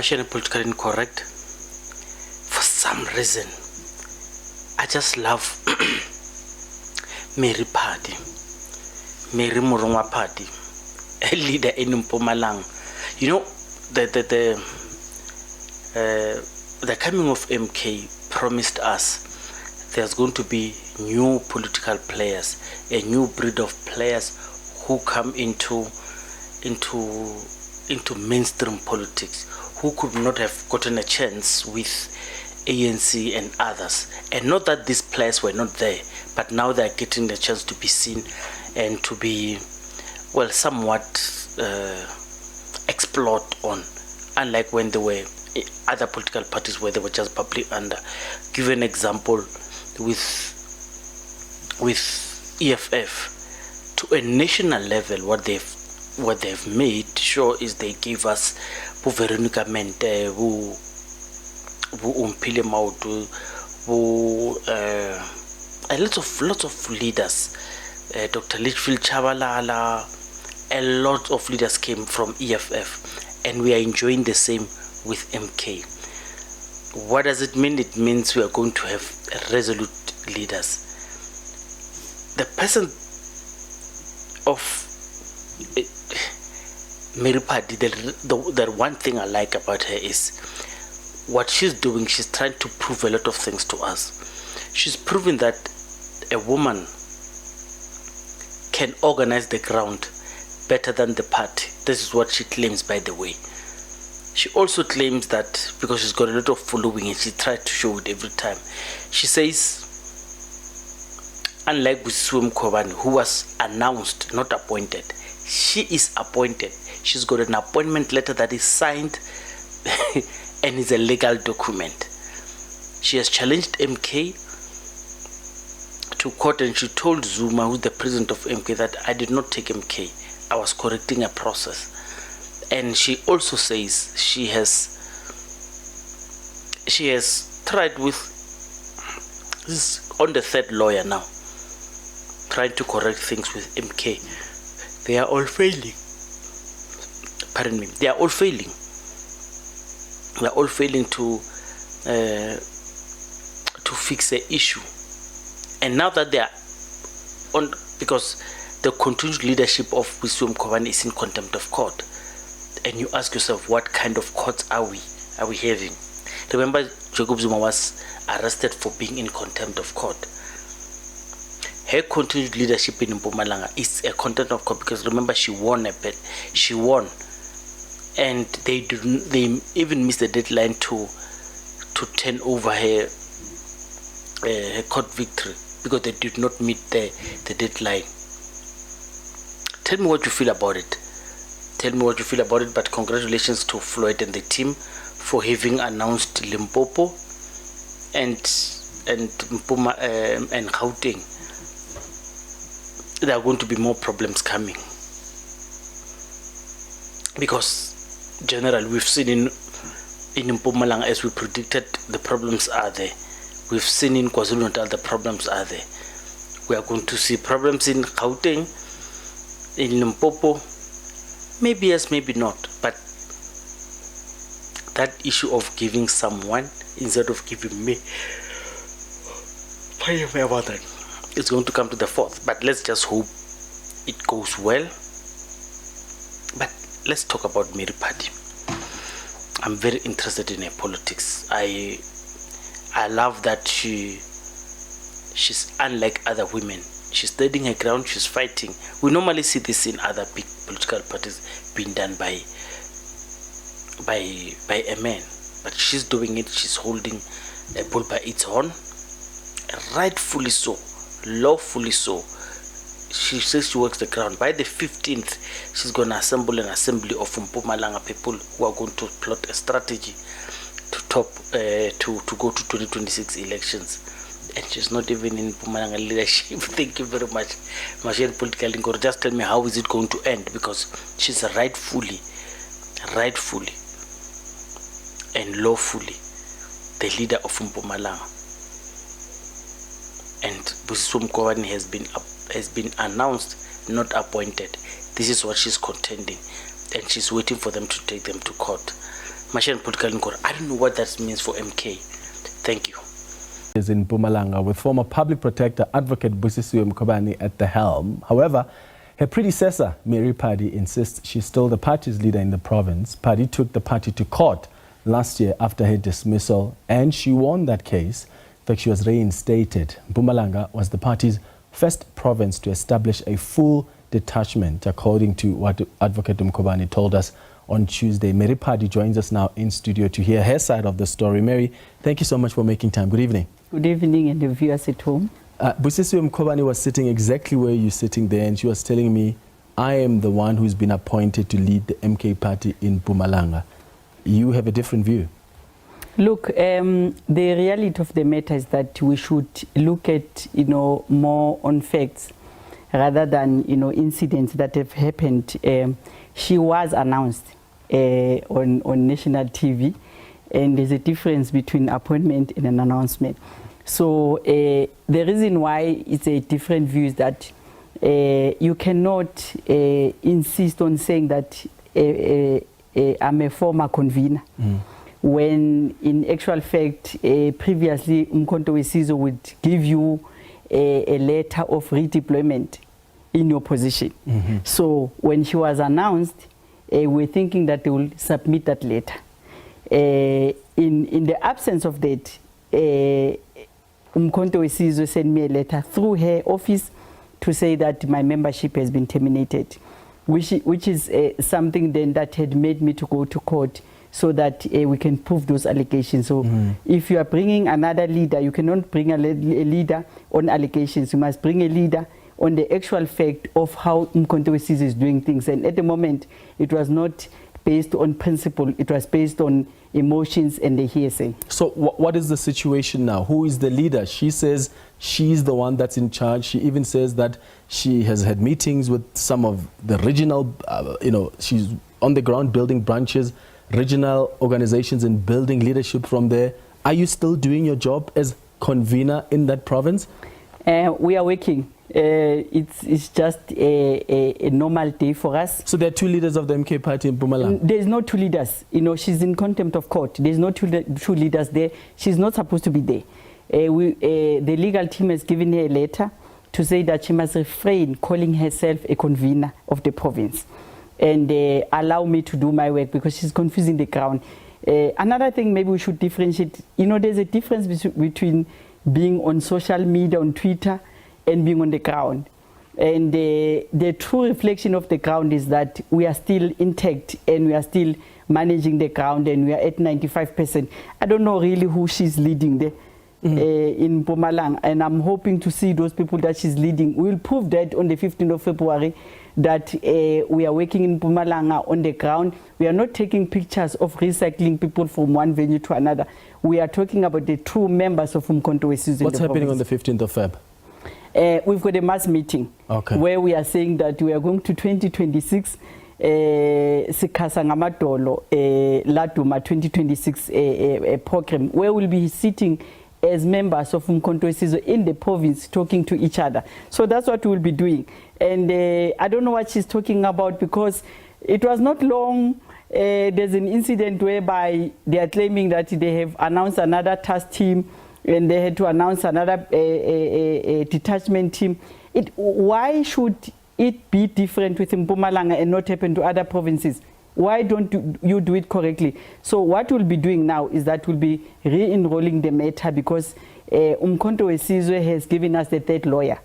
commercial and politically incorrect. For some reason, I just love Mary Phadi, Mary Morongwa Phadi, a leader in Mpumalanga. You know, the coming of MK promised us there's going to be new political players, a new breed of players who come into mainstream politics, who could not have gotten a chance with ANC and others. And not that these players were not there, but now they're getting the chance to be seen and to be, well, somewhat explored on, unlike when there were other political parties where they were just public under. Give an example with EFF. To a national level, what they've made sure is they gave us Veronica Mente, Umpile Mautu, lots of leaders, Dr. Litchfield Chabalala, a lot of leaders came from EFF, and we are enjoying the same with MK. What does it mean? It means we are going to have resolute leaders. The person of Mary Phadi, the one thing I like about her is what she's doing. She's trying to prove a lot of things to us. She's proving that a woman can organize the ground better than the party. This is what she claims, by the way. She also claims that because she's got a lot of following and she tries to show it every time. She says, unlike Busi, who was announced, not appointed, she is appointed. She's got an appointment letter that is signed and is a legal document. She has challenged MK to court, and she told Zuma, who's the president of MK, that I did not take MK. I was correcting a process. And she also says she has tried with, this is on the third lawyer now, trying to correct things with MK. They are all failing. Pardon me. They are all failing. They are all failing to fix the issue. And now that they are on, because the continued leadership of Busi is in contempt of court, and you ask yourself, what kind of courts are we having? Remember, Zuma was arrested for being in contempt of court. Her continued leadership in Mpumalanga is a contempt of court, because remember, she won a bet. She won, and they even missed the deadline to turn over her court victory, because they did not meet the deadline. Tell me what you feel about it. Tell me what you feel about it. But congratulations to Floyd and the team for having announced Limpopo and Mpuma and Gauteng. There are going to be more problems coming, because generally we've seen in Mpumalanga, as we predicted, the problems are there. We've seen in KwaZulu-Natal, the problems are there. We are going to see problems in Gauteng, in Limpopo, maybe yes, maybe not. But that issue of giving someone instead of giving me, about that, it's going to come to the fourth. But let's just hope it goes well. But let's talk about Mary Phadi. I'm very interested in her politics. I love that she's unlike other women. She's standing her ground, she's fighting. We normally see this in other big political parties being done by a man. But she's doing it, she's holding a bull by its horn. Rightfully so, lawfully so. She says she works the ground. By the 15th, she's going to assemble an assembly of Mpumalanga people who are going to plot a strategy to go to 2026 elections. And she's not even in Mpumalanga leadership. Thank you very much, Machine Political Lingor. Just tell me, how is it going to end? Because she's rightfully and lawfully the leader of Mpumalanga. And Busi has been announced, not appointed. This is what she's contending, and she's waiting for them to take them to court. Mashane political inquiry. I don't know what that means for MK. Thank you. Is in Mpumalanga with former public protector advocate Busi at the helm. However, her predecessor, Mary Phadi, insists she's still the party's leader in the province. Phadi took the party to court last year after her dismissal, and she won that case. In fact, she was reinstated. Mpumalanga was the party's first province to establish a full detachment, according to what Advocate Mkhobane told us on Tuesday. Mary Phadi joins us now in studio to hear her side of the story. Mary, thank you so much for making time. Good evening. Good evening, and the viewers at home. Busi Mkhobane was sitting exactly where you're sitting there, and she was telling me, I am the one who's been appointed to lead the MK party in Mpumalanga. You have a different view. Look, the reality of the matter is that we should look at, more on facts rather than, incidents that have happened. She was announced on national TV, and there's a difference between appointment and an announcement. So the reason why it's a different view is that you cannot insist on saying that I'm a former convener. When in actual fact, previously Umkhonto Wesizwe would give you a letter of redeployment in your position. So when she was announced, we're thinking that they will submit that letter. In the absence of that, Umkhonto Wesizwe sent me a letter through her office to say that my membership has been terminated, which is something then that had made me to go to court so that we can prove those allegations. So if you are bringing another leader, you cannot bring a leader on allegations. You must bring a leader on the actual fact of how Umkhonto Wesizwe is doing things. And at the moment, it was not based on principle. It was based on emotions and the hearsay. So what is the situation now? Who is the leader? She says she's the one that's in charge. She even says that she has had meetings with some of the regional, she's on the ground building branches, regional organizations, and building leadership from there. Are you still doing your job as convener in that province? We are working. It's just a normal day for us. So there are two leaders of the MK party in Mpumalanga? There's no two leaders. She's in contempt of court. There's no two leaders there. She's not supposed to be there. The legal team has given her a letter to say that she must refrain calling herself a convener of the province and allow me to do my work, because she's confusing the ground. Another thing maybe we should differentiate. There's a difference between being on social media, on Twitter, and being on the ground. And the true reflection of the ground is that we are still intact and we are still managing the ground, and we are at 95%. I don't know really who she's leading there in Mpumalanga, and I'm hoping to see those people that she's leading. We'll prove that on the 15th of February, that we are working in Mpumalanga on the ground. We are not taking pictures of recycling people from one venue to another. We are talking about the true members of Umkhonto Wesizwe. What's happening on the 15th of Feb? We've got a mass meeting where we are saying that we are going to 2026 Sikasa Ngamadolo Laduma 2026 program, where we'll be sitting as members of Umkhonto Wesizwe in the province talking to each other. So that's what we'll be doing. And I don't know what she's talking about, because it was not long. There's an incident whereby they are claiming that they have announced another task team, and they had to announce another detachment team. Why should it be different with Mpumalanga and not happen to other provinces? Why don't you do it correctly? So what we'll be doing now is that we'll be re-enrolling the matter, because Umkhonto Wesizwe has given us the third lawyer.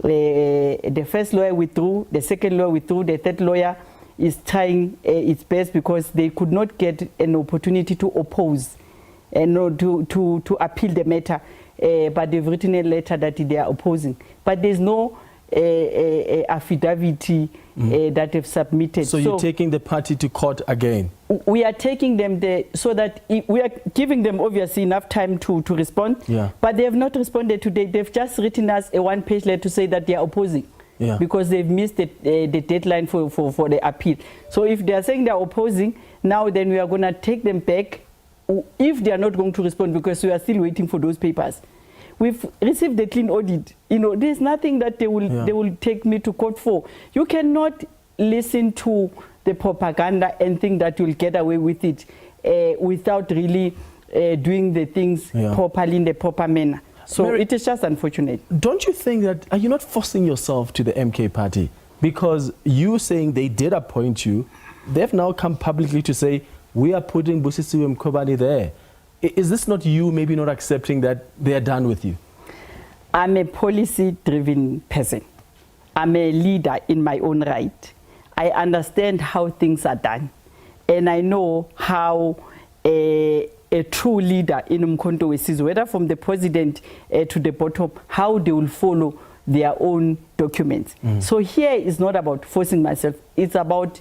The first lawyer withdrew, the second lawyer withdrew, the third lawyer is trying its best, because they could not get an opportunity to oppose and to appeal the matter, but they've written a letter that they are opposing. But there's no affidavit that they've submitted. So you're taking the party to court again? We are taking them there so that we are giving them obviously enough time to respond, but they have not responded today. They've just written us a one-page letter to say that they are opposing. Because they've missed the deadline for the appeal. So if they are saying they are opposing, now then we are going to take them back if they are not going to respond, because we are still waiting for those papers. We've received the clean audit. There's nothing that they will take me to court for. You cannot listen to the propaganda and think that you'll get away with it. without really doing the things properly in the proper manner. So Mary, it is just unfortunate. Don't you think that, are you not forcing yourself to the MK party? Because you saying they did appoint you, they've now come publicly to say, we are putting Busi Mkhwebane there. Is this not you maybe not accepting that they are done with you? I'm a policy-driven person. I'm a leader in my own right. I understand how things are done. And I know how a true leader in Umkhonto weSizwe, whether from the president to the bottom, how they will follow their own documents. So here is not about forcing myself. It's about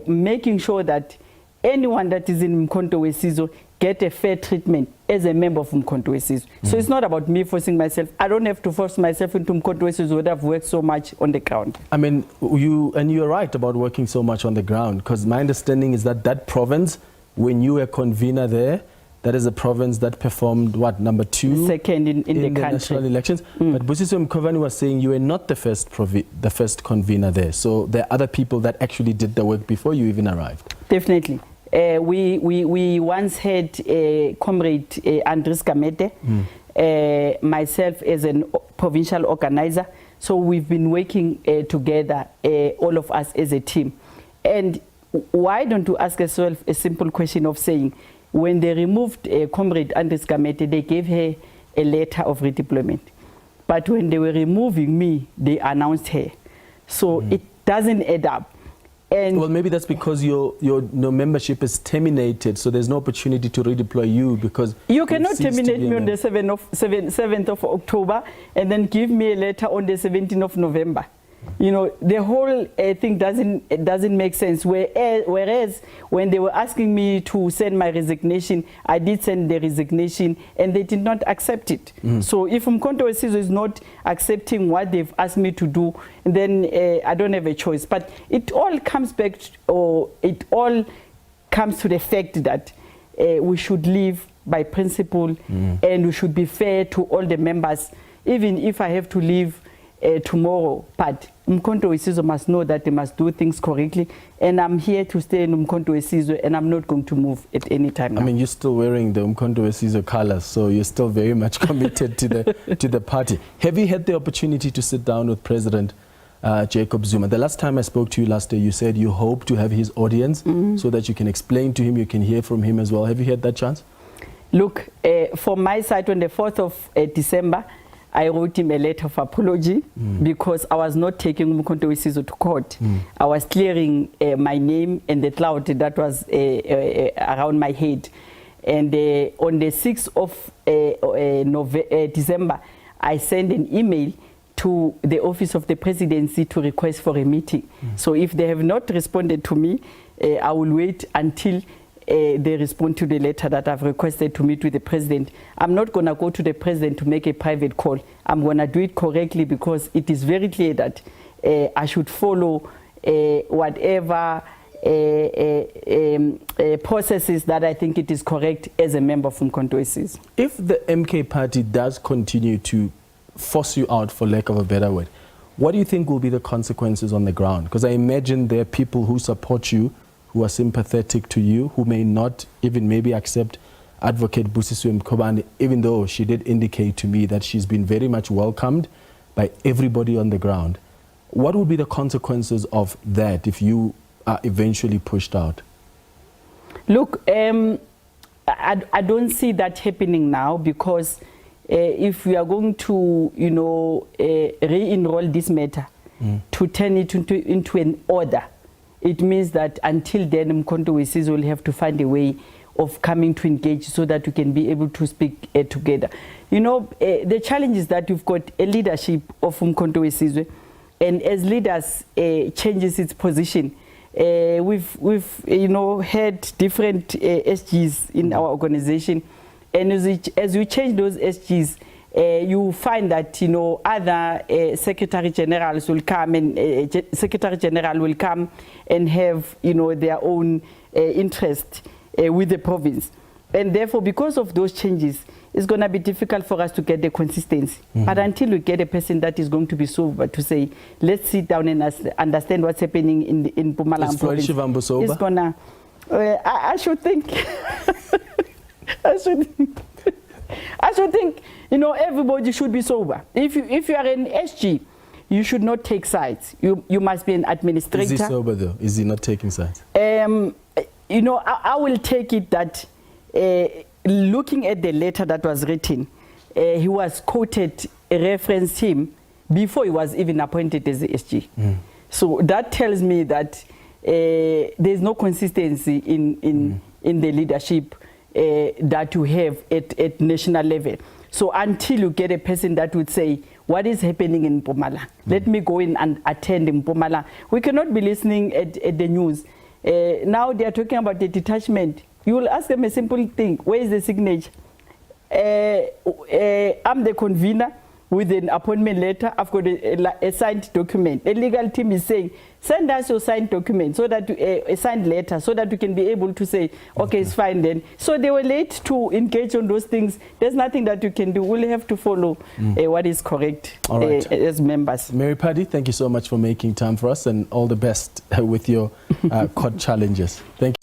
making sure that anyone that is in Umkhonto weSizwe get a fair treatment as a member of Umkhonto weSizwe. So it's not about me forcing myself. I don't have to force myself into Umkhonto weSizwe where I've worked so much on the ground. I mean, you're right about working so much on the ground, because my understanding is that that province, when you were convener there, that is a province that performed, what, number 2? Second in the country. National elections. But Busi Mkhwebane was saying you were not the first convener there. So there are other people that actually did the work before you even arrived. Definitely. We once had Comrade Andres Gamete, myself as a provincial organizer. So we've been working together, all of us as a team. And why don't you ask yourself a simple question of saying, when they removed Comrade Andres Gamete, they gave her a letter of redeployment. But when they were removing me, they announced her. So it doesn't add up. And well, maybe that's because your membership is terminated, so there's no opportunity to redeploy you, because you cannot terminate me on the 7th of October and then give me a letter on the 17th of November. You know, the whole thing doesn't make sense. Whereas when they were asking me to send my resignation, I did send the resignation and they did not accept it. So if Umkhonto weSizwe is not accepting what they've asked me to do, then I don't have a choice. But it all comes back, it all comes to the fact that we should live by principle and we should be fair to all the members, even if I have to leave tomorrow. But Umkhonto weSizwe must know that they must do things correctly, and I'm here to stay in Umkhonto weSizwe, and I'm not going to move at any time now. I mean, you're still wearing the Umkhonto weSizwe colors, so you're still very much committed to the party. Have you had the opportunity to sit down with President Jacob Zuma? The last time I spoke to you last year, you said you hope to have his audience so that you can explain to him, you can hear from him as well. Have you had that chance? Look, from my side, on the 4th of December, I wrote him a letter of apology because I was not taking Umkhonto weSizwe to court. I was clearing my name and the cloud that was around my head. And on the 6th of December, I sent an email to the office of the presidency to request for a meeting. So if they have not responded to me, I will wait until they respond to the letter that I've requested to meet with the president. I'm not going to go to the president to make a private call. I'm going to do it correctly because it is very clear that I should follow whatever processes that I think it is correct as a member of Umkhonto weSizwe. If the MK party does continue to force you out, for lack of a better word, what do you think will be the consequences on the ground? Because I imagine there are people who support you, who are sympathetic to you, who may not even maybe accept Advocate Busi Mkhwebane, even though she did indicate to me that she's been very much welcomed by everybody on the ground. What would be the consequences of that if you are eventually pushed out? Look, I don't see that happening now, because if we are going to, you know, re-enroll this matter, to turn it into an order, it means that until then, Umkhonto weSizwe will have to find a way of coming to engage so that we can be able to speak together. You know, the challenge is that we've got a leadership of Umkhonto weSizwe, and as leaders changes its position, we've you know, had different SGs in our organization, and as we change those SGs, you find that, you know, other secretary generals will come, and secretary general will come and have, you know, their own interest with the province, and therefore because of those changes it's going to be difficult for us to get the consistency. But until we get a person that is going to be sober to say, let's sit down and understand what's happening in Mpumalanga province, it's gonna I should think. I should think, you know, everybody should be sober. If you are an SG, you should not take sides. You must be an administrator. Is he sober though? Is he not taking sides? You know, I will take it that looking at the letter that was written, he was quoted, referenced him before he was even appointed as the SG. So that tells me that there's no consistency in the leadership that you have at national level. So until you get a person that would say, what is happening in Mpumalanga? Let me go in and attend in Mpumalanga. We cannot be listening at the news. Now they are talking about the detachment. You will ask them a simple thing. Where is the signature? I'm the convener with an appointment letter. I've got a signed document. The legal team is saying, send us your signed document, so that a signed letter, so that we can be able to say, okay, it's fine then. So they were late to engage on those things. There's nothing that you can do. We'll have to follow what is correct as members. Mary Phadi, thank you so much for making time for us, and all the best with your court challenges. Thank you.